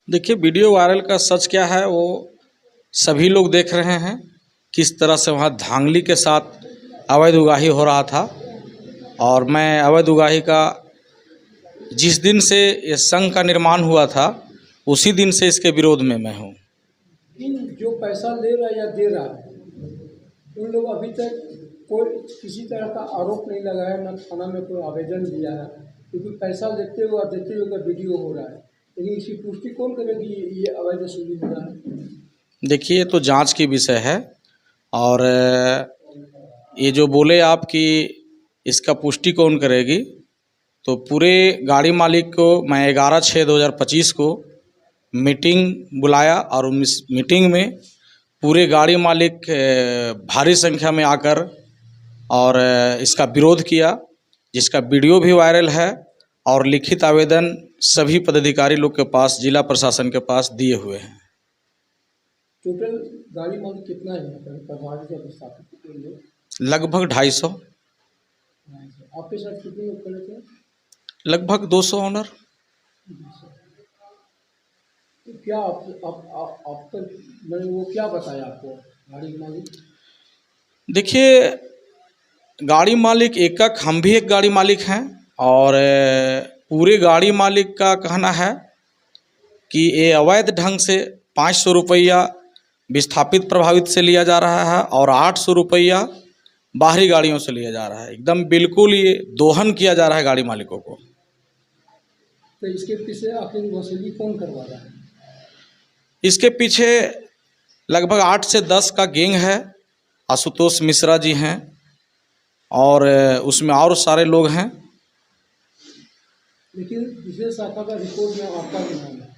देखिए, video viral का सच क्या है वो सभी लोग देख रहे हैं। किस तरह से वहाँ धांधली के साथ अवैध उगाही हो रहा था। और मैं अवैध उगाही का जिस दिन से ये संघ का निर्माण हुआ था उसी दिन से इसके विरोध में मैं हूँ। जो पैसा ले रहा है या दे रहा है उन लोग अभी तक कोई किसी तरह का आरोप नहीं लगाया, न थाना में कोई आवेदन दिया है, क्योंकि पैसा लेते हुए और देते हुए का वीडियो हो रहा है। लेकिन इसकी पुष्टि कौन करेगी ये अवैध वसूली हो रहा है? देखिए, तो जांच की विषय है। और ये जो बोले आप कि इसका पुष्टि कौन करेगी, तो पूरे गाड़ी मालिक को मैं 11/6/2025 को मीटिंग बुलाया और उस मीटिंग में पूरे गाड़ी मालिक भारी संख्या में आकर और इसका विरोध किया, जिसका वीडियो भी वायरल है और लिखित आवेदन सभी पदाधिकारी लोग के पास, जिला प्रशासन के पास दिए हुए हैं। टोटल गाड़ी मालिक कितना है यहाँ पर प्रभावित या विस्थापित? लगभग 250। आपके साथ कितने लोग खड़े थे? लगभग 200 ऑनर। तो क्या आप तक मैंने वो क्या बताया आपको गाड़ी मालिक? देखिए, गाड़ी मालिक एकक हम भी एक गाड़ी मालिक हैं और पूरे गाड़ी मालिक का कहना है कि ये अवैध ढंग से 500 रुपया विस्थापित प्रभावित से लिया जा रहा है और 800 रुपया बाहरी गाड़ियों से लिया जा रहा है। एकदम बिल्कुल ये दोहन किया जा रहा है गाड़ी मालिकों को। तो इसके पीछे आखिर वसूली कौन करवा रहा है? इसके पीछे लगभग 8 से 10 का गैंग है। आशुतोष मिश्रा जी हैं और उसमें और सारे लोग हैं। लेकिन विशेष शाखा का रिपोर्ट में आपका भी नाम है।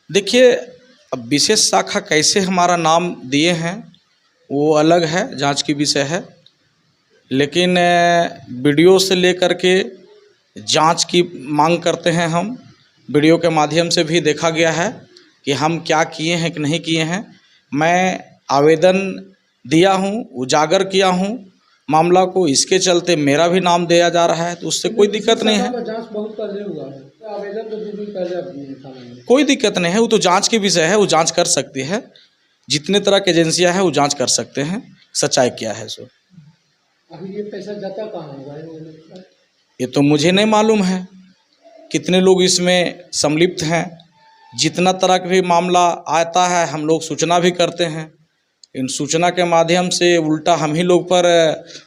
देखिए, अब विशेष शाखा कैसे हमारा नाम दिए हैं वो अलग है, जांच की विषय है। लेकिन वीडियो से लेकर के जांच की मांग करते हैं हम। वीडियो के माध्यम से भी देखा गया है कि हम क्या किए हैं कि नहीं किए हैं। मैं आवेदन दिया हूं, उजागर किया हूं मामला को, इसके चलते मेरा भी नाम दिया जा रहा है, तो उससे कोई दिक्कत नहीं है। जांच बहुत पहले हुआ है, आवेदन तो 2 दिन पहले था। कोई दिक्कत नहीं है, वो तो जांच की विषय है, वो जांच कर सकती है। जितने तरह के एजेंसियां हैं वो जांच कर सकते हैं सच्चाई क्या है। सो अभी ये पैसा जाता कहाँ है? ये तो मुझे नहीं मालूम है कितने लोग इसमें सम्मिलित हैं। जितना तरह का भी मामला आता है हम लोग सूचना भी करते हैं। इन सूचना के माध्यम से उल्टा हम ही लोग पर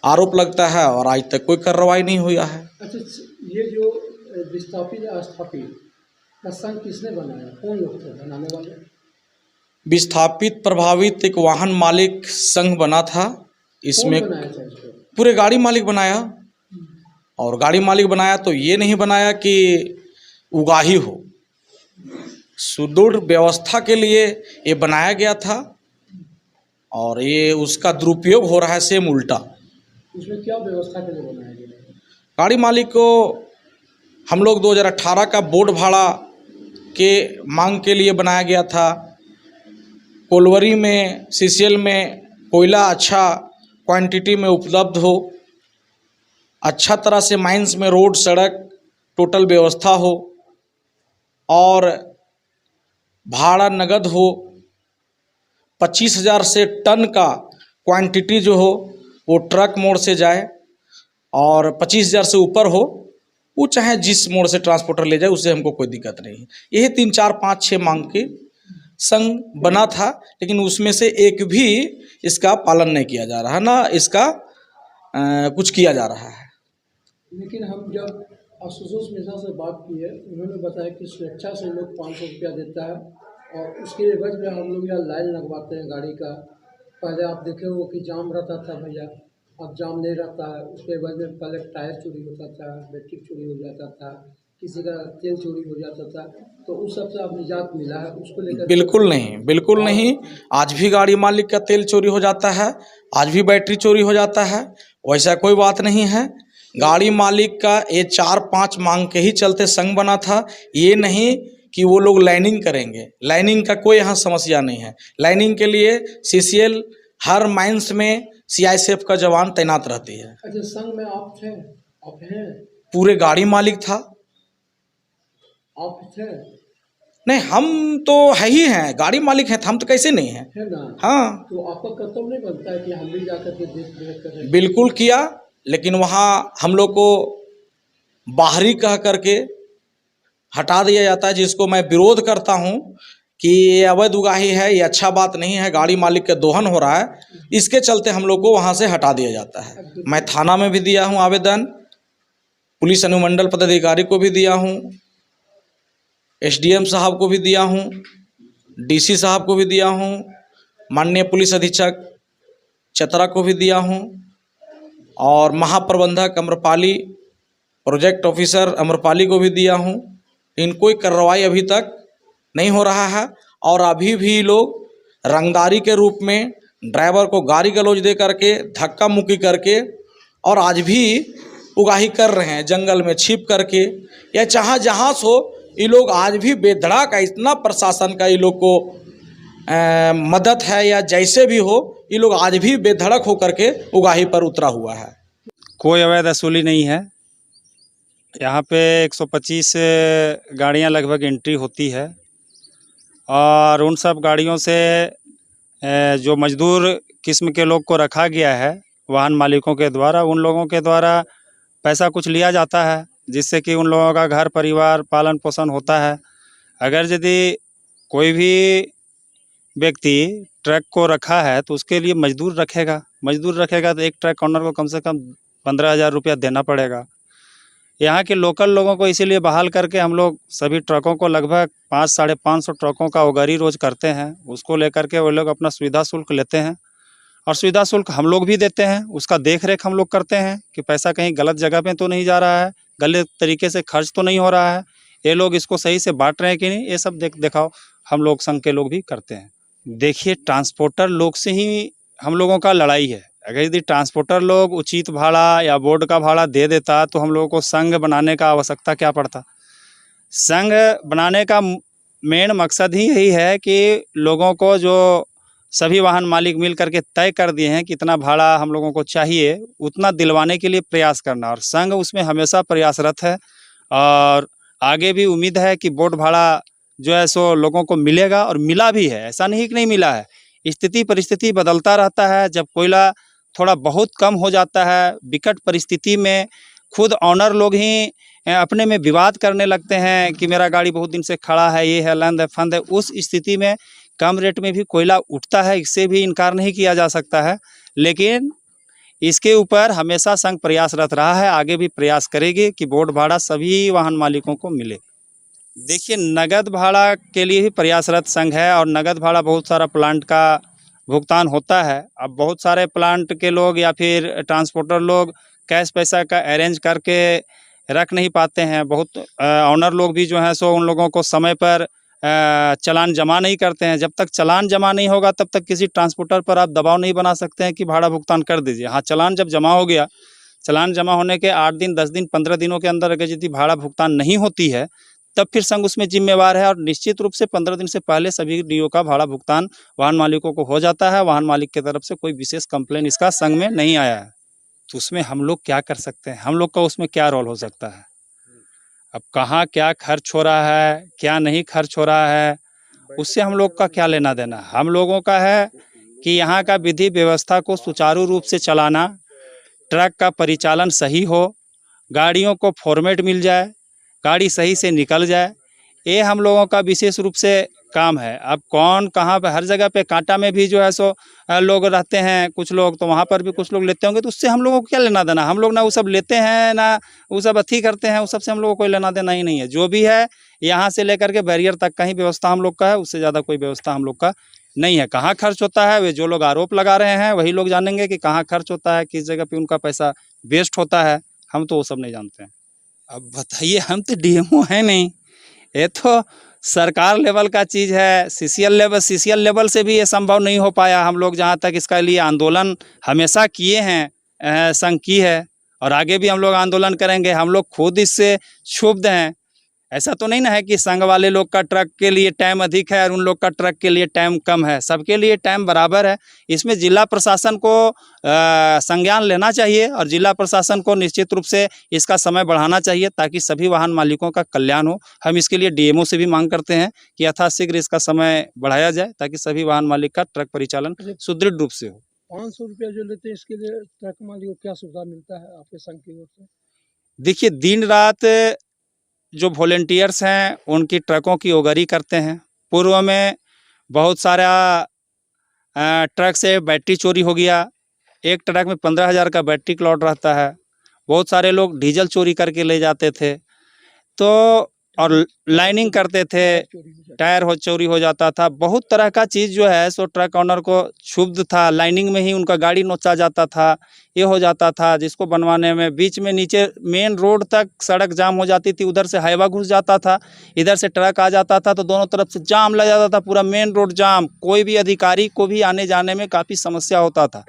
आरोप लगता है और आज तक कोई कार्रवाई नहीं हुआ है। अच्छा, ये जो विस्थापित या अस्थापित का संघ किसने बनाया? कौन लोग थे बनाने वाले? विस्थापित प्रभावित एक वाहन मालिक संघ बना था। इसमें कौन बनाया था इसको? पूरे गाड़ी मालिक बनाया। और गाड़ी मालिक बनाया तो ये नहीं बनाया कि उगाही हो, सुदृढ़ व्यवस्था के लिए ये बनाया गया था और ये उसका दुरुपयोग हो रहा है सेम उल्टा। उसमें क्या व्यवस्था के लिए बनाया गया? गाड़ी मालिक को हम लोग 2018 का बोर्ड भाड़ा के मांग के लिए बनाया गया था। कोलवरी में, सीसीएल में कोयला अच्छा क्वांटिटी में उपलब्ध हो, अच्छा तरह से माइंस में रोड, सड़क, टोटल व्यवस्था हो और भाड़ा नगद हो। 25,000 से टन का क्वांटिटी जो हो वो ट्रक मोड़ से जाए और 25,000 से ऊपर हो वो चाहे जिस मोड़ से ट्रांसपोर्टर ले जाए, उससे हमको कोई दिक्कत नहीं है। यही 3, 4, 5, 6 मांग के संघ बना था, लेकिन उसमें से एक भी इसका पालन नहीं किया जा रहा है, ना इसका कुछ किया जा रहा है। लेकिन हम जब आशुतोष मिश्रा से बात की है, उन्होंने बताया कि स्वेच्छा से लोग 500 रुपया देता है और उसके एवज में हम लोग यहाँ लाइन लगवाते हैं गाड़ी का। पहले आप देखे हो कि जाम रहता था भैया, अब जाम नहीं रहता है। उसके एवज में पहले टायर चोरी होता था, बैटरी चोरी हो जाता था, किसी का तेल चोरी हो जाता था, तो उस सबसे अब निजात मिला है। उसको लेकर बिल्कुल नहीं, बिल्कुल नहीं। आज भी गाड़ी मालिक का तेल चोरी हो जाता है, आज भी बैटरी चोरी हो जाता है, वैसा कोई बात नहीं है। गाड़ी मालिक का ये 4-5 मांग के ही चलते संघ बना था। ये नहीं कि वो लोग लाइनिंग करेंगे, लाइनिंग का कोई यहाँ समस्या नहीं है। लाइनिंग के लिए सीसीएल हर माइंस में सीआईएसएफ का जवान तैनात रहती है। अच्छा, संघ में आप थे? आप हैं? पूरे गाड़ी मालिक था। आप थे? नहीं, हम तो है ही हैं, गाड़ी मालिक हैं, हम तो कैसे नहीं हैं। है ना। हाँ, तो आपका कर्तव्य नहीं बनता है कि हम भी जाकर के देख रेख करें? बिल्कुल किया, लेकिन वहाँ हम लोग को बाहरी कह करके हटा दिया जाता है, जिसको मैं विरोध करता हूँ कि ये अवैध उगाही है, ये अच्छा बात नहीं है, गाड़ी मालिक का दोहन हो रहा है, इसके चलते हम लोग को वहाँ से हटा दिया जाता है। मैं थाना में भी दिया हूँ आवेदन, पुलिस अनुमंडल पदाधिकारी को भी दिया हूँ, एसडीएम साहब को भी दिया हूँ, डीसी साहब को भी दिया हूँ, माननीय पुलिस अधीक्षक चतरा को भी दिया हूँ, और महाप्रबंधक अम्रपाली, प्रोजेक्ट ऑफिसर अम्रपाली को भी दिया हूँ। इन कोई कार्रवाई अभी तक नहीं हो रहा है, और अभी भी लोग रंगदारी के रूप में ड्राइवर को गाली गलौज दे करके, धक्का मुक्की करके, और आज भी उगाही कर रहे हैं जंगल में छिप करके, या चाहे जहाँ सो ये लोग आज भी बेधड़क है। इतना प्रशासन का ये लोग को मदद है या जैसे भी हो, ये लोग आज भी बेधड़क होकर के उगाही पर उतरा हुआ है। कोई अवैध वसूली नहीं है। यहाँ पे 125 गाड़ियाँ लगभग एंट्री होती है, और उन सब गाड़ियों से जो मजदूर किस्म के लोग को रखा गया है वाहन मालिकों के द्वारा, उन लोगों के द्वारा पैसा कुछ लिया जाता है, जिससे कि उन लोगों का घर परिवार पालन पोषण होता है। अगर यदि कोई भी व्यक्ति ट्रक को रखा है तो उसके लिए मजदूर रखेगा तो एक ट्रक ऑनर को कम से कम 15,000 रुपया देना पड़ेगा। यहाँ के लोकल लोगों को इसीलिए बहाल करके हम लोग सभी ट्रकों को लगभग 500-550 ट्रकों का उगारी रोज करते हैं। उसको लेकर के वो लोग अपना सुविधा शुल्क लेते हैं, और सुविधा शुल्क हम लोग भी देते हैं। उसका देख रेख हम लोग करते हैं कि पैसा कहीं गलत जगह पे तो नहीं जा रहा है, गलत तरीके से खर्च तो नहीं हो रहा है, ये लोग इसको सही से बांट रहे हैं कि नहीं, ये सब दिखाओ हम लोग संघ के लोग भी करते हैं। देखिए, ट्रांसपोर्टर लोग से ही हम लोगों का लड़ाई है। अगर यदि ट्रांसपोर्टर लोग उचित भाड़ा या बोर्ड का भाड़ा दे देता तो हम लोगों को संघ बनाने का आवश्यकता क्या पड़ता। संघ बनाने का मेन मकसद ही यही है कि लोगों को, जो सभी वाहन मालिक मिल करके तय कर दिए हैं कि इतना भाड़ा हम लोगों को चाहिए, उतना दिलवाने के लिए प्रयास करना, और संघ उसमें हमेशा प्रयासरत है। और आगे भी उम्मीद है कि बोर्ड भाड़ा जो है सो लोगों को मिलेगा, और मिला भी है, ऐसा नहीं कि नहीं मिला है। स्थिति परिस्थिति बदलता रहता है। जब कोयला थोड़ा बहुत कम हो जाता है, विकट परिस्थिति में खुद ऑनर लोग ही अपने में विवाद करने लगते हैं कि मेरा गाड़ी बहुत दिन से खड़ा है, ये है, लंद है, फंद है। उस स्थिति में कम रेट में भी कोयला उठता है, इससे भी इनकार नहीं किया जा सकता है। लेकिन इसके ऊपर हमेशा संघ प्रयासरत रहा है, आगे भी प्रयास करेगी कि बोर्ड भाड़ा सभी वाहन मालिकों को मिले। देखिए, नगद भाड़ा के लिए ही प्रयासरत संघ है, और नगद भाड़ा बहुत सारा प्लांट का भुगतान होता है। अब बहुत सारे प्लांट के लोग या फिर ट्रांसपोर्टर लोग कैश पैसा का अरेंज करके रख नहीं पाते हैं। बहुत ऑनर लोग भी जो हैं सो उन लोगों को समय पर चालान जमा नहीं करते हैं। जब तक चालान जमा नहीं होगा तब तक किसी ट्रांसपोर्टर पर आप दबाव नहीं बना सकते हैं कि भाड़ा भुगतान कर दीजिए। हाँ, चालान जब जमा हो गया, चालान जमा होने के 8 दिन, 10 दिन, 15 दिनों के अंदर अगर यदि भाड़ा भुगतान नहीं होती है, तब फिर संघ उसमें जिम्मेवार है, और निश्चित रूप से 15 दिन से पहले सभी डीओ का भाड़ा भुगतान वाहन मालिकों को हो जाता है। वाहन मालिक की तरफ से कोई विशेष कंप्लेन इसका संघ में नहीं आया है। तो उसमें हम लोग क्या कर सकते हैं, हम लोग का उसमें क्या रोल हो सकता है। अब कहाँ क्या खर्च हो रहा है, क्या नहीं खर्च हो रहा है, उससे हम लोग का क्या लेना देना। हम लोगों का है कि यहाँ का विधि व्यवस्था को सुचारू रूप से चलाना, ट्रक का परिचालन सही हो, गाड़ियों को फॉर्मेट मिल जाए, गाड़ी सही से निकल जाए, ये हम लोगों का विशेष रूप से काम है। अब कौन कहाँ पे, हर जगह पे कांटा में भी जो है सो लोग रहते हैं, कुछ लोग तो वहाँ पर भी कुछ लोग लेते होंगे, तो उससे हम लोगों को क्या लेना देना। हम लोग ना वो सब लेते हैं, ना वो सब अथी करते हैं, उस सब से हम लोगों को कोई लेना देना ही नहीं है। जो भी है यहाँ से लेकर के बैरियर तक का ही व्यवस्था हम लोग का है, उससे ज़्यादा कोई व्यवस्था हम लोग का नहीं है। कहाँ खर्च होता है, वे जो लोग आरोप लगा रहे हैं वही लोग जानेंगे कि कहाँ खर्च होता है, किस जगह पर उनका पैसा वेस्ट होता है। हम तो वो सब नहीं जानते हैं। अब बताइए, हम तो डीएमओ हैं नहीं, ये तो सरकार लेवल का चीज़ है। सीसीएल लेवल से भी ये संभव नहीं हो पाया। हम लोग जहाँ तक इसका लिए आंदोलन हमेशा किए हैं, संघ की है, और आगे भी हम लोग आंदोलन करेंगे। हम लोग खुद इससे क्षुब्ध हैं ऐसा तो नहीं ना है कि संघ वाले लोग का ट्रक के लिए टाइम अधिक है और उन लोग का ट्रक के लिए टाइम कम है। सबके लिए टाइम बराबर है। इसमें जिला प्रशासन को संज्ञान लेना चाहिए और जिला प्रशासन को निश्चित रूप से इसका समय बढ़ाना चाहिए ताकि सभी वाहन मालिकों का कल्याण हो। हम इसके लिए डीएमओ से भी मांग करते हैं कि यथाशीघ्र इसका समय बढ़ाया जाए ताकि सभी वाहन मालिक का ट्रक परिचालन सुदृढ़ रूप से हो। 500 रुपया जो लेते हैं इसके लिए ट्रक मालिक को क्या सुविधा मिलता है आपके संघ की ओर से? देखिए, दिन रात जो वॉलेंटियर्स हैं उनकी ट्रकों की ओगरी करते हैं। पूर्व में बहुत सारा ट्रक से बैटरी चोरी हो गया। एक ट्रक में 15,000 का बैटरी क्लॉट रहता है। बहुत सारे लोग डीजल चोरी करके ले जाते थे तो और लाइनिंग करते थे, टायर चोरी हो जाता था। बहुत तरह का चीज़ जो है सो ट्रक ऑनर को क्षुब्ध था। लाइनिंग में ही उनका गाड़ी नोचा जाता था, ये हो जाता था जिसको बनवाने में बीच में नीचे मेन रोड तक सड़क जाम हो जाती थी। उधर से हाईवा घुस जाता था, इधर से ट्रक आ जाता था तो दोनों तरफ से जाम लग जाता था, पूरा मेन रोड जाम। कोई भी अधिकारी को भी आने जाने में काफ़ी समस्या होता था।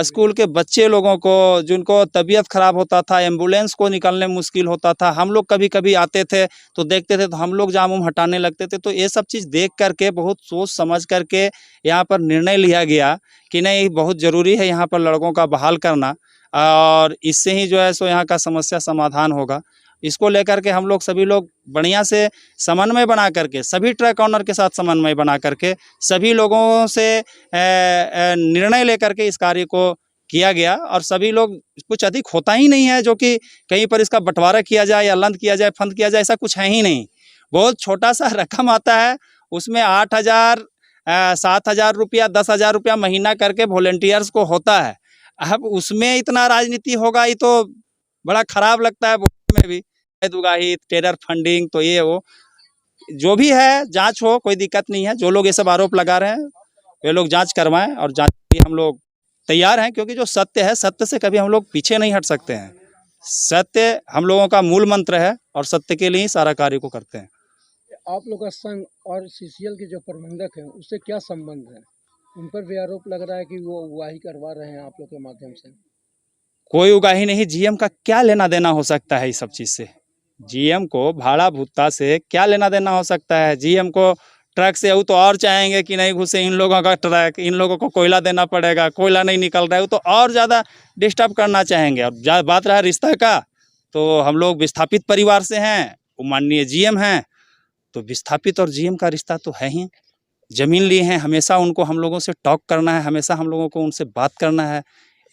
स्कूल के बच्चे लोगों को जिनको तबीयत खराब होता था, एम्बुलेंस को निकलने में मुश्किल होता था। हम लोग कभी कभी आते थे तो देखते थे तो हम लोग जाम हटाने लगते थे। तो ये सब चीज़ देख करके बहुत सोच समझ करके यहाँ पर निर्णय लिया गया कि नहीं, बहुत ज़रूरी है यहाँ पर लड़कों का बहाल करना और इससे ही जो है सो यहाँ का समस्या समाधान होगा। इसको लेकर के हम लोग सभी लोग बढ़िया से समन्वय बना करके, सभी ट्रक ऑनर के साथ समन्वय बना करके सभी लोगों से निर्णय लेकर के इस कार्य को किया गया। और सभी लोग, कुछ अधिक होता ही नहीं है जो कि कहीं पर इसका बंटवारा किया जाए या लंद किया जाए, फंद किया जाए, ऐसा कुछ है ही नहीं। बहुत छोटा सा रकम आता है, उसमें 8,000 7,000 रुपया 10,000 रुपया महीना करके वॉलेंटियर्स को होता है। अब उसमें इतना राजनीति होगा, ये तो बड़ा खराब लगता है बोलने में भी। दुगाही, टेरर फंडिंग, तो ये वो जो भी है जांच हो, कोई दिक्कत नहीं है। जो लोग ये सब आरोप लगा रहे हैं वे लोग जांच करवाएं और जांच के लिए हम लोग तैयार हैं, क्योंकि जो सत्य है, सत्य से कभी हम लोग पीछे नहीं हट सकते हैं। सत्य हम लोगों का मूल मंत्र है और सत्य के लिए ही सारा कार्य को करते हैं। आप लोग का संघ और सीसीएल के जो प्रबंधक हैं उससे क्या संबंध है? उन पर भी आरोप लग रहा है कि वो उगाही करवा रहे हैं आप लोग के माध्यम से। कोई उगाही नहीं। जीएम का क्या लेना देना हो सकता है इस सब चीज़ से? जीएम को भाड़ा भुत्ता से क्या लेना देना हो सकता है? जीएम को ट्रक से वो तो और चाहेंगे कि नहीं घुसे इन लोगों का ट्रक, इन लोगों को कोयला देना पड़ेगा, कोयला नहीं निकल रहा है, वो तो और ज़्यादा डिस्टर्ब करना चाहेंगे। और बात रहा रिश्ता का, तो हम लोग विस्थापित परिवार से हैं, वो माननीय जीएम हैं, तो विस्थापित और जीएम का रिश्ता तो है ही। ज़मीन लिए हैं, हमेशा उनको हम लोगों से टॉक करना है, हमेशा हम लोगों को उनसे बात करना है।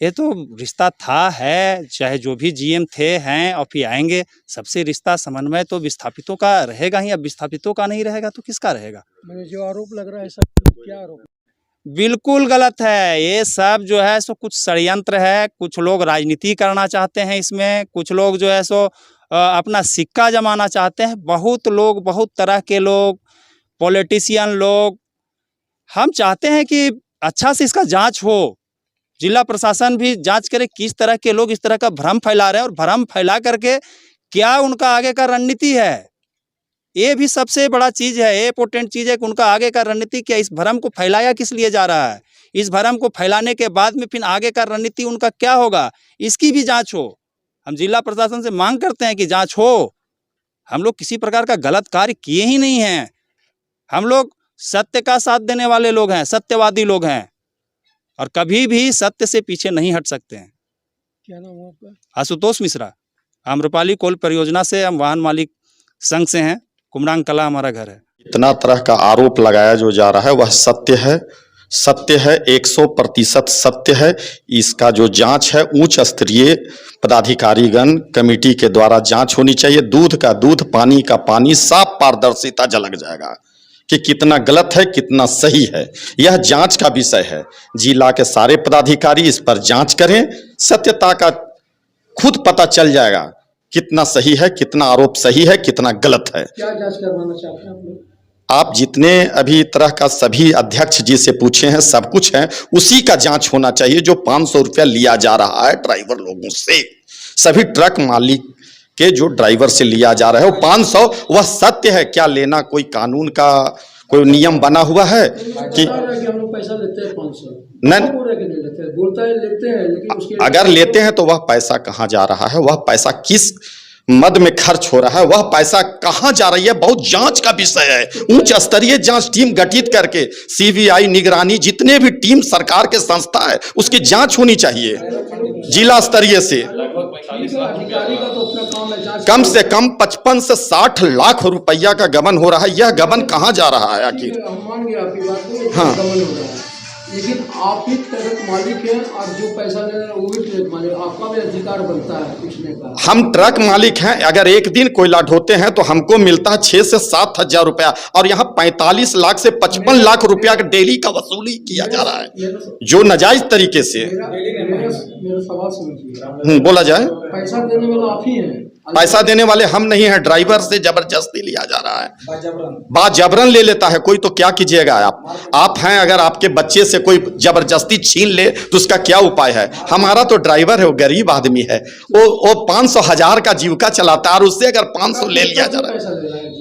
ये तो रिश्ता था, है, चाहे जो भी जीएम थे, हैं और फिर आएंगे, सबसे रिश्ता समन्वय तो विस्थापितों का रहेगा ही। अब विस्थापितों का नहीं रहेगा तो किसका रहेगा? मैंने जो आरोप लग रहा है सब क्या आरोप? बिल्कुल गलत है। ये सब जो है सो कुछ षड्यंत्र है। कुछ लोग राजनीति करना चाहते हैं इसमें, कुछ लोग जो है सो अपना सिक्का जमाना चाहते हैं। बहुत लोग, बहुत तरह के लोग, पॉलिटिशियन लोग। हम चाहते हैं कि अच्छा से इसका जांच हो, जिला प्रशासन भी जांच करे किस तरह के लोग इस तरह का भ्रम फैला रहे हैं और भ्रम फैला करके क्या उनका आगे का रणनीति है। ये भी सबसे बड़ा चीज़ है, ये इम्पोर्टेंट चीज़ है कि उनका आगे का रणनीति क्या, इस भ्रम को फैलाया किस लिए जा रहा है, इस भ्रम को फैलाने के बाद में फिर आगे का रणनीति उनका क्या होगा, इसकी भी जांच हो। हम जिला प्रशासन से मांग करते हैं कि जांच हो। हम लोग किसी प्रकार का गलत कार्य किए ही नहीं हैं। हम लोग सत्य का साथ देने वाले लोग हैं, सत्यवादी लोग हैं और कभी भी सत्य से पीछे नहीं हट सकते हैं। क्या नाम है आपका? आशुतोष मिश्रा, आम्रपाली कोल परियोजना से, हम वाहन मालिक संघ से हैं। कुमरांग कला हमारा घर है। इतना तरह का आरोप लगाया जो जा रहा है वह सत्य है, सत्य है, 100% सत्य है। इसका जो जांच है उच्च स्तरीय पदाधिकारीगण कमेटी के द्वारा जांच होनी चाहिए। दूध का दूध, पानी का पानी, साफ पारदर्शिता झलक जाएगा कि कितना गलत है, कितना सही है। यह जांच का विषय है। जिला के सारे पदाधिकारी इस पर जांच करें, सत्यता का खुद पता चल जाएगा कितना सही है, कितना आरोप सही है, कितना गलत है। क्या जांच करवाना चाहते हैं आप लोग? आप जितने अभी तरह का सभी अध्यक्ष जी से पूछे हैं, सब कुछ है, उसी का जांच होना चाहिए। जो 500 रुपया लिया जा रहा है ड्राइवर लोगों से, सभी ट्रक मालिक के जो ड्राइवर से लिया जा रहा है वो 500, वह सत्य है क्या? लेना कोई कानून का कोई नियम बना हुआ है कि हम लोग पैसा लेते हैं 500? नहीं, लेते हैं, बोलता है लेते हैं, लेकिन उसके अगर लेते हैं तो वह पैसा कहाँ जा रहा है, वह पैसा किस मद में खर्च हो रहा है, वह पैसा कहां जा रही है, बहुत जांच का विषय है। उच्च स्तरीय जांच टीम गठित करके सीबीआई निगरानी जितने भी टीम सरकार के संस्था है उसकी जांच होनी चाहिए जिला स्तरीय से। अधिकारी का तो अपना काम है जांच कम से कम 55 से 60 लाख रुपया का गबन हो रहा है। यह गबन कहां जा रहा है आखिर? हम मान गए आपकी बात को, हाँ। गबन हो रहा है, लेकिन आप ही ट्रक मालिक हैं और जो पैसा ले रहे हैं वो भी ट्रक मालिक, आपका भी अधिकार बनता है पूछने का। हम ट्रक मालिक हैं, अगर एक दिन कोयला ढोते हैं तो हमको मिलता है 6 से 7 हजार रुपया, और यहाँ 45 लाख से 55 लाख रुपया का डेली का वसूली किया जा रहा है जो नाजायज तरीके से। मेरा सवाल समझिए, बोला जाए, पैसा देने वाला आप ही हैं, पैसा देने वाले हम नहीं हैं, ड्राइवर से जबरदस्ती लिया जा रहा है, बाजबरन ले लेता है कोई, तो क्या कीजिएगा आप हैं, अगर आपके बच्चे से कोई जबरदस्ती छीन ले तो उसका क्या उपाय है? हमारा तो ड्राइवर है, वो गरीब आदमी है, वो 500,000 का जीविका चलाता है और उससे अगर 500 ले लिया जा रहा है,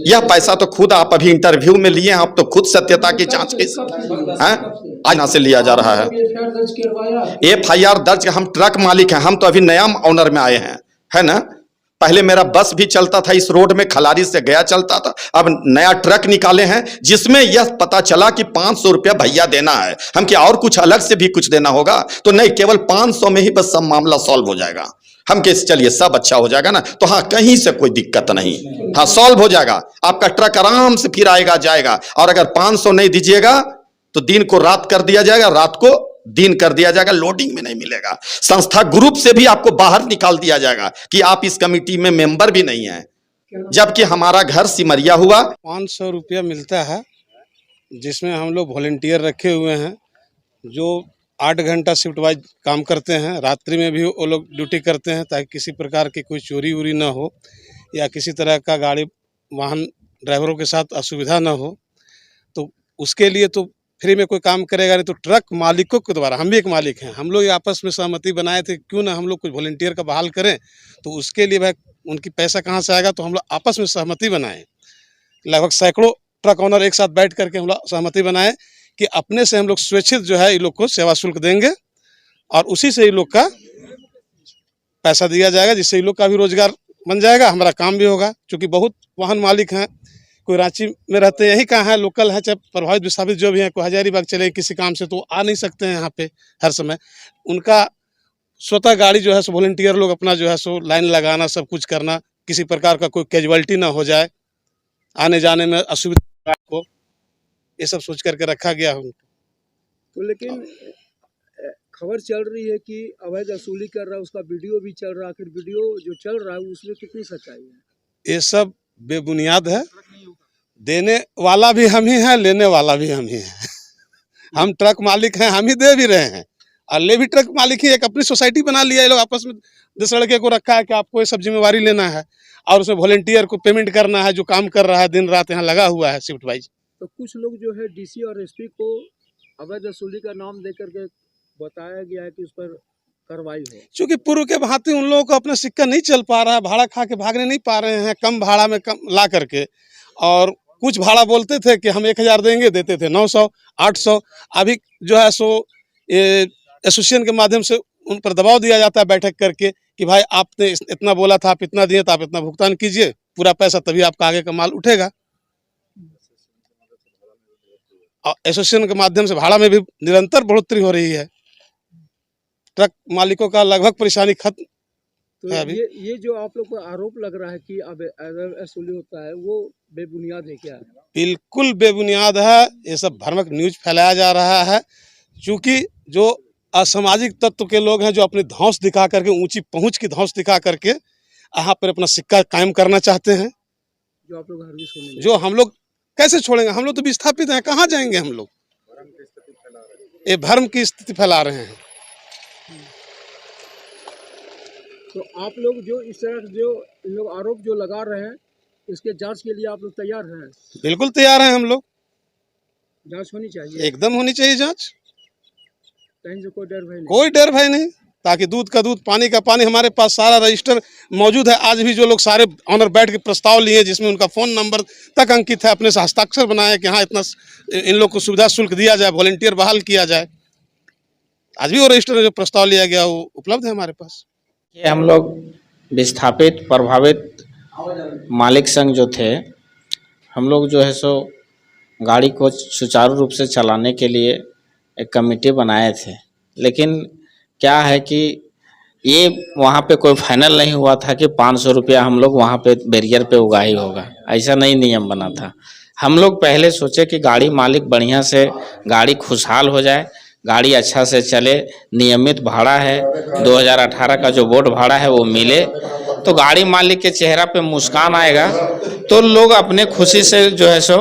यह पैसा तो खुद आप अभी इंटरव्यू में लिए हैं, आप तो खुद सत्यता की जांच हैं, आज यहाँ से लिया जा रहा है। FIR दर्ज, हम ट्रक मालिक हैं, हम तो अभी नया ऑनर में आए हैं, है ना। पहले मेरा बस भी चलता था इस रोड में, खलारी से गया चलता था, अब नया ट्रक निकाले हैं जिसमें यह पता चला कि 500 रुपया भैया देना है, हम क्या और कुछ अलग से भी कुछ देना होगा? तो नहीं, केवल 500 में ही बस सब मामला सॉल्व हो जाएगा। हम कैसे, चलिए सब अच्छा हो जाएगा ना, तो हाँ कहीं से कोई दिक्कत नहीं, हाँ सॉल्व हो जाएगा, आपका ट्रक आराम से फिर आएगा जाएगा। और अगर 500 नहीं दीजिएगा तो दिन को रात कर दिया जाएगा, रात को दिन कर दिया जाएगा, लोडिंग में नहीं मिलेगा, संस्था ग्रुप से भी आपको बाहर निकाल दिया जाएगा कि आप इस कमेटी में मेंबर भी नहीं है, जबकि हमारा घर सिमरिया हुआ। 500 रुपया मिलता है जिसमें हम लोग वॉलेंटियर रखे हुए हैं जो 8 घंटा शिफ्ट वाइज काम करते हैं, रात्रि में भी वो लोग ड्यूटी करते हैं ताकि किसी प्रकार की कोई चोरी वोरी ना हो या किसी तरह का गाड़ी वाहन ड्राइवरों के साथ असुविधा ना हो। तो उसके लिए तो फ्री में कोई काम करेगा नहीं, तो ट्रक मालिकों के द्वारा, हम भी एक मालिक हैं, हम लोग आपस में सहमति बनाए थे क्यों ना हम लोग कुछ वॉलंटियर का बहाल करें। तो उसके लिए भाई उनकी पैसा कहाँ से आएगा, तो हम लोग आपस में सहमति बनाए, लगभग सैकड़ों ट्रक ऑनर एक साथ बैठ करके हम लोग सहमति बनाए कि अपने से हम लोग स्वेच्छित जो है इन लोग को सेवा शुल्क देंगे और उसी से इन लोग का पैसा दिया जाएगा, जिससे इन लोग का भी रोजगार बन जाएगा, हमारा काम भी होगा। क्योंकि बहुत वाहन मालिक हैं, कोई रांची में रहते हैं, यही कहाँ है, लोकल है, चाहे प्रभावित विस्थापित जो भी हैं, कोई हजारीबाग चले किसी काम से तो आ नहीं सकते हैं यहाँ पे हर समय। उनका स्वतः गाड़ी जो है सो वॉलंटियर लोग अपना जो है सो लाइन लगाना, सब कुछ करना, किसी प्रकार का कोई कैजुअलिटी ना हो जाए, आने जाने में असुविधा को, ये सब सोच करके रखा गया है। तो लेकिन खबर चल रही है कि अवैध वसूली कर रहा है, उसका वीडियो भी चल रहा है, आखिर वीडियो जो चल रहा है उसमें कितनी सच्चाई है? ये सब बेबुनियाद है, देने वाला भी हम ही हैं, लेने वाला भी हम ही हैं। हम ट्रक मालिक हैं, हम ही दे भी रहे हैं और ले भी ट्रक मालिक ही, एक अपनी सोसाइटी बना लिया ये लोग आपस में, 10 लड़के को रखा है कि आपको ये सब जिम्मेवारी लेना है और उसमें वॉलंटियर को पेमेंट करना है जो काम कर रहा है, दिन रात यहाँ लगा हुआ है शिफ्ट वाइज। तो कुछ लोग जो है DC और SP को अवैध वसूली का नाम दे करके बताया गया है कि उस पर कार्रवाई हो, क्योंकि पूर्व के भांति उन लोगों को अपना सिक्का नहीं चल पा रहा है, भाड़ा खा के भागने नहीं पा रहे हैं, कम भाड़ा में कम ला करके, और कुछ भाड़ा बोलते थे कि हम 1000 देंगे, देते थे 900 800। अभी जो है सो ये एसोसिएशन के माध्यम से उन पर दबाव दिया जाता है बैठक करके कि भाई आपने इतना बोला था, आप इतना दिए तो आप इतना भुगतान कीजिए, पूरा पैसा तभी आपका आगे का माल उठेगा। और एसोसिएशन के माध्यम से भाड़ा में भी निरंतर बढ़ोतरी हो रही है, ट्रक मालिकों का लगभग परेशानी खत्म तो है अभी। ये जो आप लोग को आरोप लग रहा है कि अब अवैध वसूली होता है, वो बेबुनियाद है क्या? बिल्कुल बेबुनियाद है, ये सब भ्रामक न्यूज फैलाया जा रहा है। क्योंकि जो असामाजिक तत्व के लोग हैं जो अपनी धौंस दिखा करके, ऊंची पहुंच की धौंस दिखा करके यहाँ पर अपना सिक्का कायम करना चाहते हैं, जो आप लोग हर सुनेंगे, जो हम लोग कैसे छोड़ेंगे? हम लोग तो विस्थापित हैं, कहाँ जाएंगे हम लोग? ये भ्रम की स्थिति फैला रहे हैं। तो आप लोग जो इस तरह जो इन लोग आरोप जो लगा रहे हैं, इसके जांच के लिए आप लोग तैयार हैं? बिल्कुल तैयार हैं हम लोग, जांच होनी चाहिए, एकदम होनी चाहिए जांच, कहीं से कोई डर भय नहीं। कोई डर भय नहीं, ताकि दूध का दूध पानी का पानी, हमारे पास सारा रजिस्टर मौजूद है। आज भी जो लोग सारे ऑनर बैठ के प्रस्ताव लिए जिसमें उनका फ़ोन नंबर तक अंकित है, अपने से हस्ताक्षर बनाए कि हाँ इतना इन लोग को सुविधा शुल्क दिया जाए, वॉलंटियर बहाल किया जाए, आज भी वो रजिस्टर में जो प्रस्ताव लिया गया वो उपलब्ध है हमारे पास। ये हम लोग विस्थापित प्रभावित मालिक संघ जो थे, हम लोग जो है सो गाड़ी को सुचारू रूप से चलाने के लिए एक कमेटी बनाए थे। लेकिन क्या है कि ये वहाँ पे कोई फाइनल नहीं हुआ था कि 500 रुपया हम लोग वहाँ पे बैरियर पे उगा ही होगा, ऐसा नहीं नियम बना था। हम लोग पहले सोचे कि गाड़ी मालिक बढ़िया से गाड़ी खुशहाल हो जाए, गाड़ी अच्छा से चले, नियमित भाड़ा है, 2018 का जो बोर्ड भाड़ा है वो मिले, तो गाड़ी मालिक के चेहरा पे मुस्कान आएगा, तो लोग अपने खुशी से जो है सो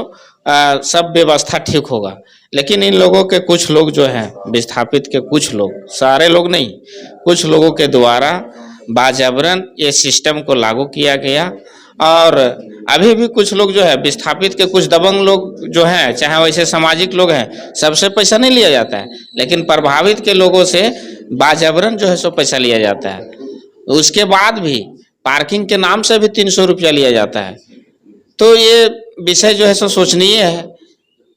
सब व्यवस्था ठीक होगा। लेकिन इन लोगों के कुछ लोग जो हैं, विस्थापित के कुछ लोग, सारे लोग नहीं, कुछ लोगों के द्वारा बाजबरन ये सिस्टम को लागू किया गया। और अभी भी कुछ लोग जो है, विस्थापित के कुछ दबंग लोग जो हैं, चाहे वैसे सामाजिक लोग हैं, सबसे पैसा नहीं लिया जाता है, लेकिन प्रभावित के लोगों से बाजबरन जो है सो पैसा लिया जाता है। उसके बाद भी पार्किंग के नाम से भी 300 रुपया लिया जाता है। तो ये विषय जो है सो सोचनीय है,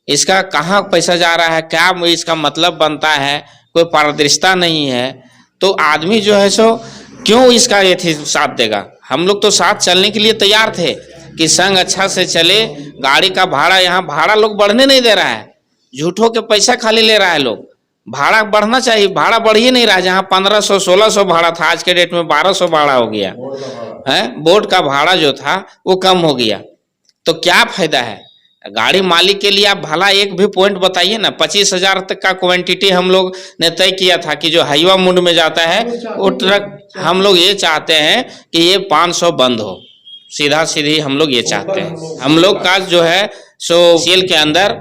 इसका कहाँ पैसा जा रहा है, क्या इसका मतलब बनता है, कोई पारदर्शिता नहीं है, तो आदमी जो है सो क्यों इसका ये साथ देगा। हम लोग तो साथ चलने के लिए तैयार थे कि संघ अच्छा से चले, गाड़ी का भाड़ा, यहाँ भाड़ा लोग बढ़ने नहीं दे रहा है, झूठों के पैसा खाली ले रहा है लोग। भाड़ा बढ़ना चाहिए, भाड़ा बढ़ ही नहीं रहा है। जहाँ 1500 1600 भाड़ा था, आज के डेट में 1200 भाड़ा हो गया है। बोर्ड का भाड़ा जो था वो कम हो गया, तो क्या फायदा है गाड़ी मालिक के लिए। आप भला एक भी पॉइंट बताइए ना। 25,000 तक का क्वांटिटी हम लोग ने तय किया था कि जो हाईवा मोड में जाता है वो ट्रक, हम लोग ये चाहते हैं कि ये 500 बंद हो, सीधा सीधी हम लोग ये चाहते हैं। हम लोग का जो है सो सीएल के अंदर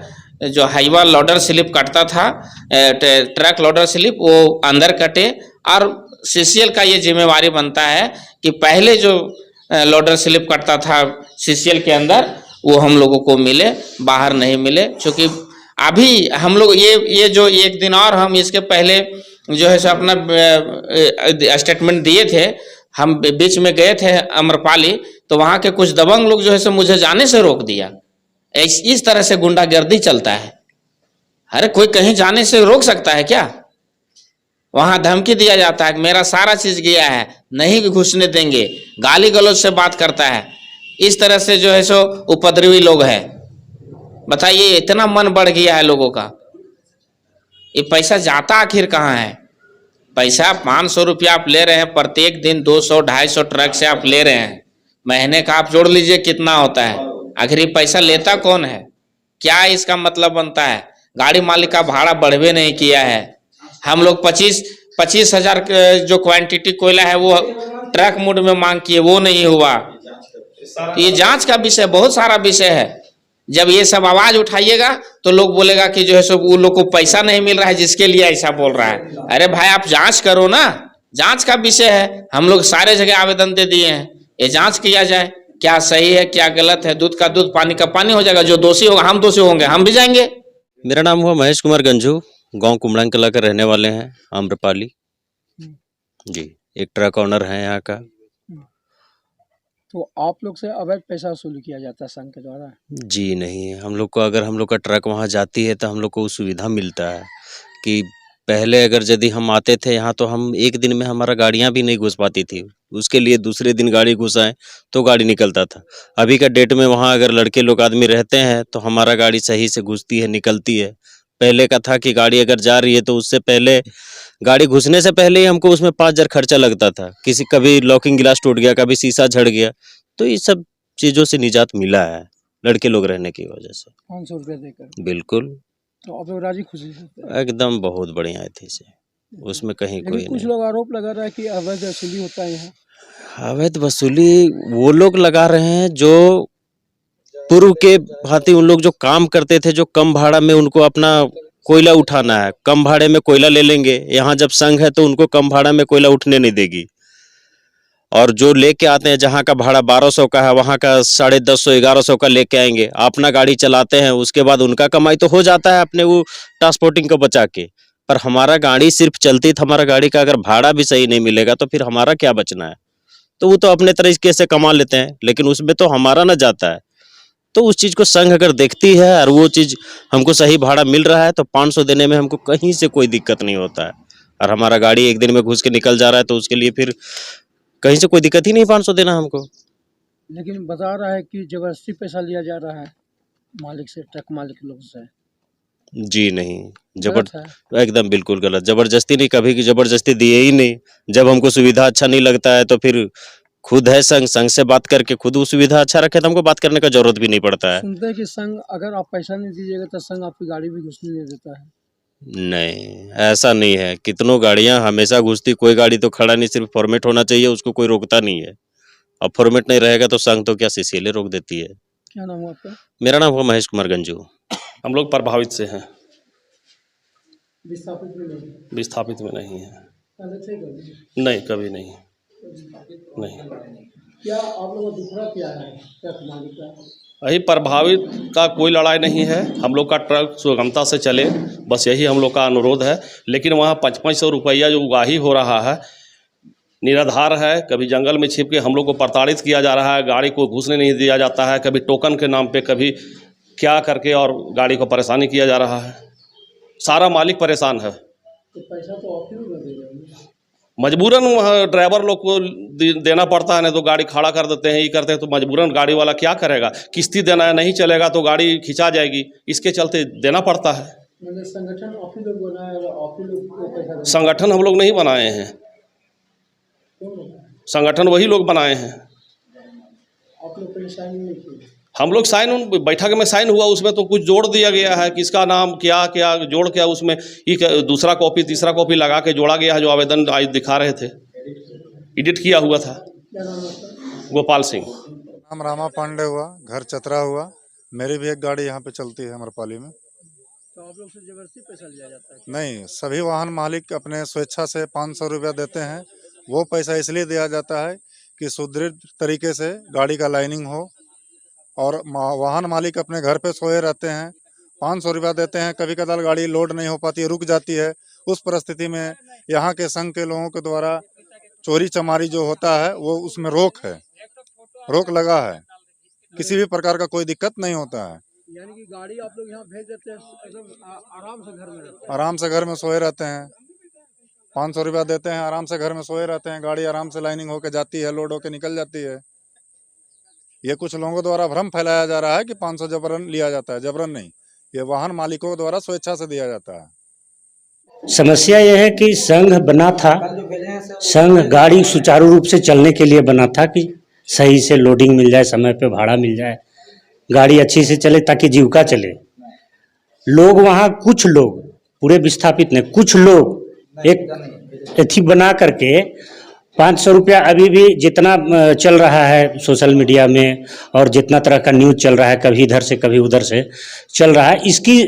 जो हाईवा लोडर स्लिप कटता था, ट्रक लोडर स्लिप, वो अंदर कटे, और सीसीएल का ये जिम्मेवारी बनता है कि पहले जो लोडर स्लिप कटता था सीसीएल के अंदर, वो हम लोगों को मिले, बाहर नहीं मिले। क्योंकि अभी हम लोग ये जो एक दिन और हम इसके पहले जो है सो अपना स्टेटमेंट दिए थे, हम बीच में गए थे अम्रपाली, तो वहाँ के कुछ दबंग लोग जो है सो मुझे जाने से रोक दिया। इस तरह से गुंडागर्दी चलता है। अरे कोई कहीं जाने से रोक सकता है क्या? वहां धमकी दिया जाता है, मेरा सारा चीज गया है, नहीं घुसने देंगे, गाली गलौज से बात करता है। इस तरह से जो है सो उपद्रवी लोग हैं। बताइए, इतना मन बढ़ गया है लोगों का। ये पैसा जाता आखिर कहाँ है? पैसा 500 रुपया आप ले रहे हैं, प्रत्येक दिन 200-250 ट्रक से आप ले रहे हैं, महीने का आप जोड़ लीजिए कितना होता है। आखिर ये पैसा लेता कौन है? क्या इसका मतलब बनता है? गाड़ी मालिक का भाड़ा बढ़वे नहीं किया है। हम लोग 25,000 जो क्वांटिटी कोयला है वो ट्रक मोड में मांग किए, वो नहीं हुआ। ये जांच का विषय, बहुत सारा विषय है। जब ये सब आवाज उठाइएगा तो लोग बोलेगा कि जो है सो वो लोग को पैसा नहीं मिल रहा है, जिसके लिए ऐसा बोल रहा है। अरे भाई, आप जांच करो ना, जांच का विषय है। हम लोग सारे जगह आवेदन दे दिए हैं, ये जांच किया जाए, क्या सही है क्या गलत है। दूध का दूध, पानी का पानी हो जाएगा। जो दोषी होगा, हम दोषी होंगे, हम भी जाएंगे। मेरा नाम हुआ महेश कुमार गंजू, गांव कुमड़ांग कला के रहने वाले हैं, आम्रपाली जी। एक ट्रक ऑनर है यहाँ का। तो आप लोग से अवैध पैसा वसूल किया जाता है संघ के द्वारा? जी नहीं, हम लोग को, अगर हम लोग का ट्रक वहाँ जाती है तो हम लोग को सुविधा मिलता है कि पहले अगर यदि हम आते थे यहाँ तो हम एक दिन में हमारा गाड़ियाँ भी नहीं घुस पाती थी, उसके लिए दूसरे दिन गाड़ी घुसाएं तो गाड़ी निकलता था। अभी का डेट में वहाँ अगर लड़के लोग आदमी रहते हैं तो हमारा गाड़ी सही से घुसती है, निकलती है। पहले का था कि गाड़ी अगर जा रही है तो उससे पहले, गाड़ी घुसने से पहले ही हमको उसमें 5,000 खर्चा लगता था। किसी कभी लॉकिंग गिलास टूट गया, कभी शीशा झड़ गया, तो ये सब चीज़ों से निजात मिला है लड़के लोग रहने की वजह से। 500 रुपया देकर? बिल्कुल, तो आप लोग राजी खुशी से? एकदम बहुत बढ़िया थी से, उसमें कहीं कोई कुछ नहीं। लोग आरोप लगा रहा है कि अवैध वसूली होता है यहाँ। अवैध वसूली वो लोग लगा रहे हैं जो पूर्व के भांति, उन लोग जो काम करते थे, जो कम भाड़ा में उनको अपना कोयला उठाना है, कम भाड़े में कोयला ले लेंगे। यहाँ जब संघ है तो उनको कम भाड़ा में कोयला उठने नहीं देगी। और जो लेके आते हैं, जहाँ का भाड़ा 1200 का है, वहाँ का 150 1100 का लेके आएंगे, अपना गाड़ी चलाते हैं, उसके बाद उनका कमाई तो हो जाता है अपने वो ट्रांसपोर्टिंग को बचा के। पर हमारा गाड़ी सिर्फ चलती, तो हमारा गाड़ी का अगर भाड़ा भी सही नहीं मिलेगा तो फिर हमारा क्या बचना है? तो वो तो अपने तरीके से कमा लेते हैं, लेकिन उसमें तो हमारा ना जाता है। तो उस चीज़ को संघ अगर देखती है और वो चीज़ हमको सही भाड़ा मिल रहा है तो 500 देने में हमको कहीं से कोई दिक्कत नहीं होता है। और हमारा गाड़ी एक दिन में घुस के निकल जा रहा है तो उसके लिए फिर कहीं से कोई दिक्कत ही नहीं 500 देना हमको। लेकिन बता रहा है कि जबरदस्ती पैसा लिया जा रहा है मालिक से, ट्रक मालिक लोग से। जी नहीं, गलत है। एकदम बिल्कुल गलत। जबरदस्ती नहीं, कभी की जबरदस्ती दिए ही नहीं। जब हमको सुविधा अच्छा नहीं लगता है तो फिर खुद है संघ से बात करके खुद वो सुविधा अच्छा रखे तो हमको बात करने का जरूरत भी नहीं पड़ता है। सुनते हैं कि संघ, अगर आप पैसा नहीं दीजिएगा तो संघ आपकी गाड़ी भी घुसने नहीं देता है। नहीं, ऐसा नहीं है। कितनों गाड़ियां हमेशा घुसती, कोई गाड़ी तो खड़ा नहीं, सिर्फ फॉर्मेट होना चाहिए, उसको कोई रोकता नहीं है। अब फॉर्मेट नहीं रहेगा तो संघ तो क्या सीसीएल रोक देती है। क्या नाम हुआ आपका? मेरा नाम हुआ महेश कुमार गंजू। हम लोग प्रभावित से हैं, विस्थापित में नहीं? विस्थापित में नहीं है। पहले थे कभी? नहीं, कभी नहीं। नहीं, क्या आप लोगों का दूसरा क्या है ट्रक मालिक का? वही प्रभावित का कोई लड़ाई नहीं है। हम लोग का ट्रक सुगमता से चले, बस यही हम लोग का अनुरोध है। लेकिन वहाँ 500 रुपया जो उगाही हो रहा है, निराधार है। कभी जंगल में छिप के हम लोग को प्रताड़ित किया जा रहा है, गाड़ी को घुसने नहीं दिया जाता है, कभी टोकन के नाम पे, कभी क्या करके और गाड़ी को परेशानी किया जा रहा है। सारा मालिक परेशान है। तो पैसा तो आप ही लोग दे रहे हैं। मजबूरन वहाँ ड्राइवर लोग को देना पड़ता है, नहीं तो गाड़ी खड़ा कर देते हैं, ये करते हैं, तो मजबूरन गाड़ी वाला क्या करेगा। किस्ती देना है, नहीं चलेगा तो गाड़ी खिंचा जाएगी, इसके चलते देना पड़ता है। मतलब संगठन आप ही लोग बनाए और आप ही लोग को पैसा देना? संगठन हम लोग नहीं बनाए हैं, संगठन वही लोग बनाए हैं। आप लोग पहले साइन नहीं किए? हम लोग साइन, उन बैठक में साइन हुआ, उसमें तो कुछ जोड़ दिया गया है, किसका नाम क्या क्या जोड़ के उसमें ये दूसरा कॉपी तीसरा कॉपी लगा के जोड़ा गया है। जो आवेदन आज दिखा रहे थे, एडिट किया हुआ था। क्या नाम है आपका? गोपाल सिंह। नाम रामा पांडे हुआ, घर चतरा हुआ। मेरी भी एक गाड़ी यहाँ पे चलती है अमरपाली में। तो आप लोग से जबरदस्ती पैसा लिया जाता है? नहीं, सभी वाहन मालिक अपने स्वेच्छा से 500 रुपया देते हैं। वो पैसा इसलिए दिया जाता है कि सुदृढ़ तरीके से गाड़ी का लाइनिंग हो, और वाहन मालिक अपने घर पे सोए रहते हैं। 500 रुपया देते हैं, कभी कदार गाड़ी लोड नहीं हो पाती है, रुक जाती है। उस परिस्थिति में यहाँ के संघ के लोगों के द्वारा चोरी चमारी जो होता है वो उसमें रोक है, रोक लगा है। किसी भी प्रकार का कोई दिक्कत नहीं होता है। यानी कि गाड़ी आप लोग यहाँ भेज देते हैं, एकदम आराम से घर में रहते हैं? आराम से घर में सोए रहते हैं, 500 रुपया देते हैं, आराम से घर में सोए रहते हैं। गाड़ी आराम से लाइनिंग होके जाती है, लोड होके निकल जाती है। ये कुछ लोगों द्वारा भ्रम फैलाया जा रहा है कि 500 जबरन लिया जाता है। जबरन नहीं, ये वाहन मालिकों द्वारा स्वेच्छा से दिया जाता है। समस्या यह है कि संघ बना था, संघ गाड़ी सुचारू रूप से चलने के लिए बना था कि सही से लोडिंग मिल जाए, समय पे भाड़ा मिल जाए, गाड़ी अच्छी से चले ताकि जीविका चले। लोग वहाँ, कुछ लोग, पूरे विस्थापित ने, कुछ लोग एक एथी बना करके 500 रुपया अभी भी जितना चल रहा है सोशल मीडिया में और जितना तरह का न्यूज़ चल रहा है, कभी इधर से कभी उधर से चल रहा है, इसकी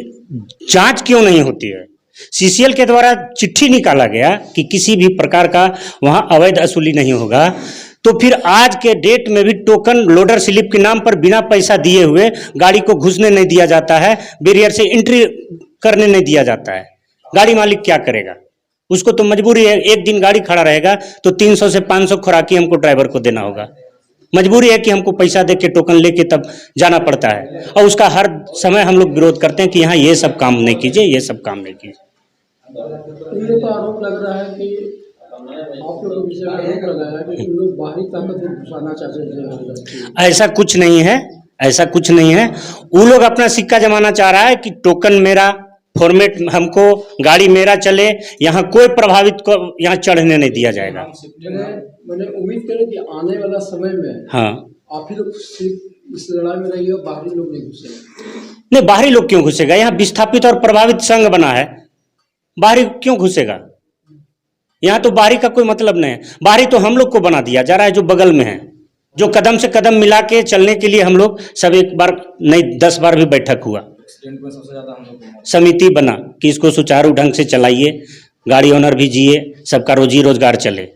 जांच क्यों नहीं होती है? सीसीएल के द्वारा चिट्ठी निकाला गया कि किसी भी प्रकार का वहाँ अवैध वसूली नहीं होगा, तो फिर आज के डेट में भी टोकन लोडर स्लिप के नाम पर बिना पैसा दिए हुए गाड़ी को घुसने नहीं दिया जाता है, बैरियर से एंट्री करने नहीं दिया जाता है। गाड़ी मालिक क्या करेगा? उसको तो मजबूरी है, एक दिन गाड़ी खड़ा रहेगा तो 300 से 500 खुराकी हमको ड्राइवर को देना होगा। मजबूरी है कि हमको पैसा दे के टोकन लेके तब जाना पड़ता है, और उसका हर समय हम लोग विरोध करते हैं कि यहाँ ये सब काम नहीं कीजिए, ये सब काम नहीं कीजिए। इन लोग का आरोप लग रहा है कि आप लोग विषय में आरोप लगाया है कि इन लोग बाहरी ताकत को घुसाना चाहते हैं। ऐसा कुछ नहीं है, ऐसा कुछ नहीं है। वो लोग अपना सिक्का जमाना चाह रहा है कि टोकन मेरा, फॉर्मेट हमको, गाड़ी मेरा चले, यहाँ कोई प्रभावित को यहाँ चढ़ने नहीं दिया जाएगा। मैंने उम्मीद करें कि आने वाला समय में हाँ, आप ही लोग सिर्फ इस लड़ाई में रहिए, बाहरी लोग नहीं घुसेंगे। नहीं, बाहरी लोग क्यों घुसेगा? यहाँ विस्थापित और प्रभावित संघ बना है, बाहरी क्यों घुसेगा? यहाँ तो बाहरी का कोई मतलब नहीं है। बाहरी तो हम लोग को बना दिया जा रहा है, जो बगल में है, जो कदम से कदम मिला के चलने के लिए हम लोग सब एक बार नहीं 10 बार भी बैठक हुआ, समिति बना कि इसको सुचारू ढंग से चलाइए, गाड़ी ओनर भी जिए, सबका रोजी रोजगार चले,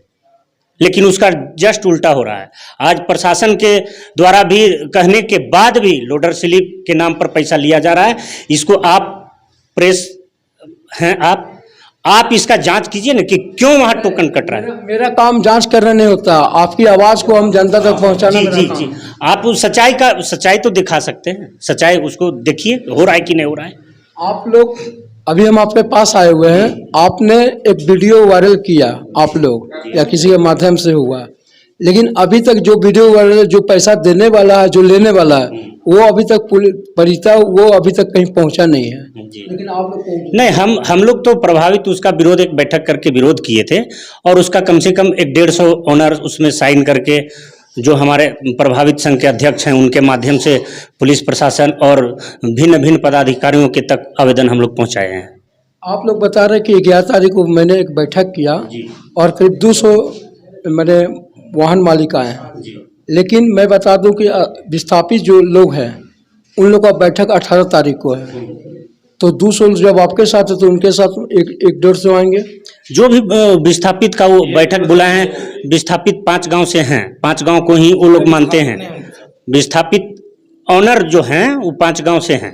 लेकिन उसका जस्ट उल्टा हो रहा है। आज प्रशासन के द्वारा भी कहने के बाद भी लोडर स्लिप के नाम पर पैसा लिया जा रहा है। इसको आप प्रेस हैं, आप इसका जांच कीजिए ना कि क्यों वहाँ टोकन कट रहा है। मेरा काम जांच करना नहीं होता, आपकी आवाज को हम जनता तक पहुंचाना। जी, आप उस सच्चाई तो दिखा सकते हैं, सच्चाई उसको देखिए हो रहा है कि नहीं हो रहा है। आप लोग, अभी हम आपके पास आए हुए हैं, आपने एक वीडियो वायरल किया, आप लोग या किसी के माध्यम से हुआ, लेकिन अभी तक जो वीडियो वायरल, जो पैसा देने वाला है, जो लेने वाला है, वो अभी तक परिता वो अभी तक कहीं पहुंचा नहीं है। लेकिन आप लोग पहुंचे। नहीं, हम लोग तो प्रभावित उसका विरोध, एक बैठक करके विरोध किए थे और उसका कम से कम 150 ओनर उसमें साइन करके, जो हमारे प्रभावित संघ के अध्यक्ष हैं उनके माध्यम से पुलिस प्रशासन और भिन्न भिन्न पदाधिकारियों के तक आवेदन हम लोग पहुंचाए हैं। आप लोग बता रहे कि 11 तारीख को मैंने एक बैठक किया और करीब 200 मैंने वाहन मालिक आए हैं, लेकिन मैं बता दूं कि विस्थापित जो लोग हैं उन लोगों का बैठक 18 तारीख को है। तो 200 जब आपके साथ है तो उनके साथ 150 आएंगे। जो भी विस्थापित का वो बैठक बुलाए हैं, विस्थापित 5 गांव से हैं, 5 गांव को ही वो लोग मानते हैं। विस्थापित ऑनर जो हैं वो 5 गांव से हैं।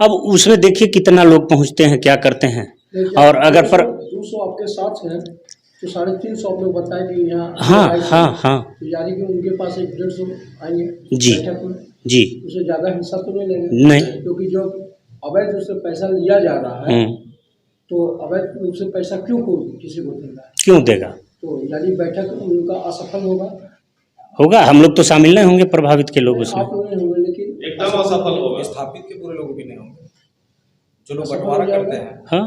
अब उसमें देखिए कितना लोग पहुंचते हैं, क्या करते हैं। और अगर 200 आपके साथ हैं तो 350 आप लोग बताए कि यहाँ हाँ यानी कि उनके पास 150 आएंगे जी बैठक में। जी, उससे ज़्यादा हिस्सा तो नहीं लेंगे। नहीं, क्योंकि जो अवैध रूप से पैसा लिया जा रहा है तो अवैध रूप से पैसा क्यों को किसी को देगा, क्यों देगा? तो यानी बैठक उनका असफल होगा। हम लोग तो शामिल नहीं होंगे, प्रभावित के लोग उसमें। आप लोग नहीं होंगे, लेकिन एकदम असफल होगा। विस्थापित के पूरे लोग भी नहीं होंगे जो लोग बंटवारा करते हैं। हाँ,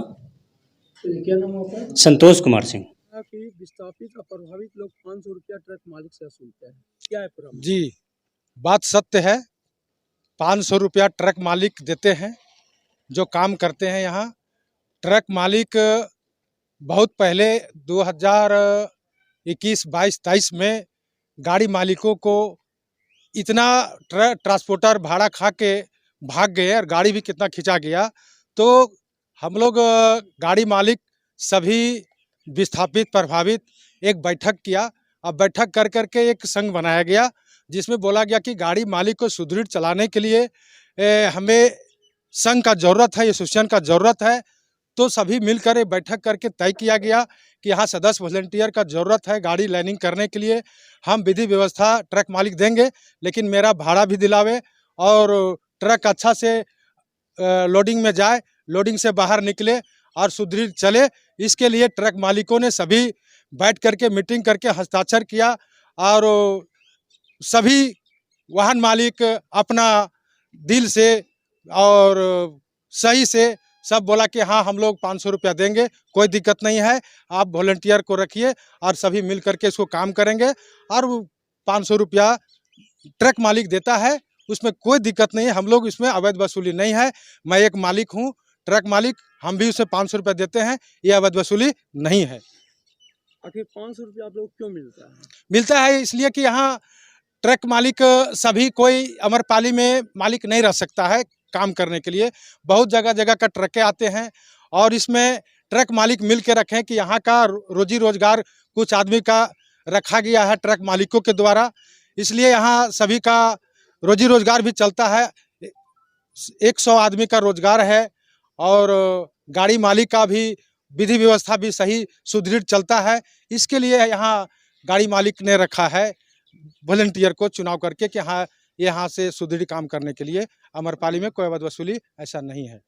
तो क्या नाम होता है? संतोष कुमार सिंह। कि विस्थापित और प्रभावित लोग 500 रुपया ट्रक मालिक से वसूलते हैं, क्या है पूरा? जी, बात सत्य है। 500 रुपया ट्रक मालिक देते हैं जो काम करते हैं यहाँ। ट्रक मालिक बहुत पहले 2021, 22, 23 में गाड़ी मालिकों को इतना ट्रांसपोर्टर भाड़ा खा के भाग गए और गाड़ी भी कितना खिंचा गया। तो हम लोग गाड़ी मालिक सभी विस्थापित प्रभावित एक बैठक किया। अब बैठक कर करके एक संघ बनाया गया जिसमें बोला गया कि गाड़ी मालिक को सुदृढ़ चलाने के लिए हमें संघ का ज़रूरत है, एसोसिएशन का ज़रूरत है। तो सभी मिलकर एक बैठक करके तय किया गया कि यहाँ सदस्य वॉलंटियर का ज़रूरत है गाड़ी लाइनिंग करने के लिए। हम विधि व्यवस्था ट्रक मालिक देंगे, लेकिन मेरा भाड़ा भी दिलावे और ट्रक अच्छा से लोडिंग में जाए, लोडिंग से बाहर निकले और सुदृढ़ चले। इसके लिए ट्रक मालिकों ने सभी बैठ करके मीटिंग करके हस्ताक्षर किया और सभी वाहन मालिक अपना दिल से और सही से सब बोला कि हाँ हम लोग 500 रुपया देंगे, कोई दिक्कत नहीं है, आप वॉलंटियर को रखिए और सभी मिल करके इसको काम करेंगे। और 500 रुपया ट्रक मालिक देता है, उसमें कोई दिक्कत नहीं है। हम लोग इसमें अवैध वसूली नहीं है। मैं एक मालिक हूँ, ट्रक मालिक, हम भी उसे 500 रुपया देते हैं, ये अवैध वसूली नहीं है। आखिर 500 रुपया आप लोग क्यों मिलता है? मिलता है इसलिए कि यहाँ ट्रक मालिक सभी कोई अमरपाली में मालिक नहीं रह सकता है काम करने के लिए। बहुत जगह जगह का ट्रकें आते हैं और इसमें ट्रक मालिक मिल के रखें कि यहाँ का रोजी रोजगार कुछ आदमी का रखा गया है ट्रक मालिकों के द्वारा, इसलिए यहाँ सभी का रोजी रोजगार भी चलता है। 100 आदमी का रोजगार है और गाड़ी मालिक का भी विधि व्यवस्था भी सही सुदृढ़ चलता है। इसके लिए यहाँ गाड़ी मालिक ने रखा है वॉलंटियर को चुनाव करके कि हाँ यहाँ से सुदृढ़ काम करने के लिए। अमरपाली में कोई अवैध वसूली ऐसा नहीं है।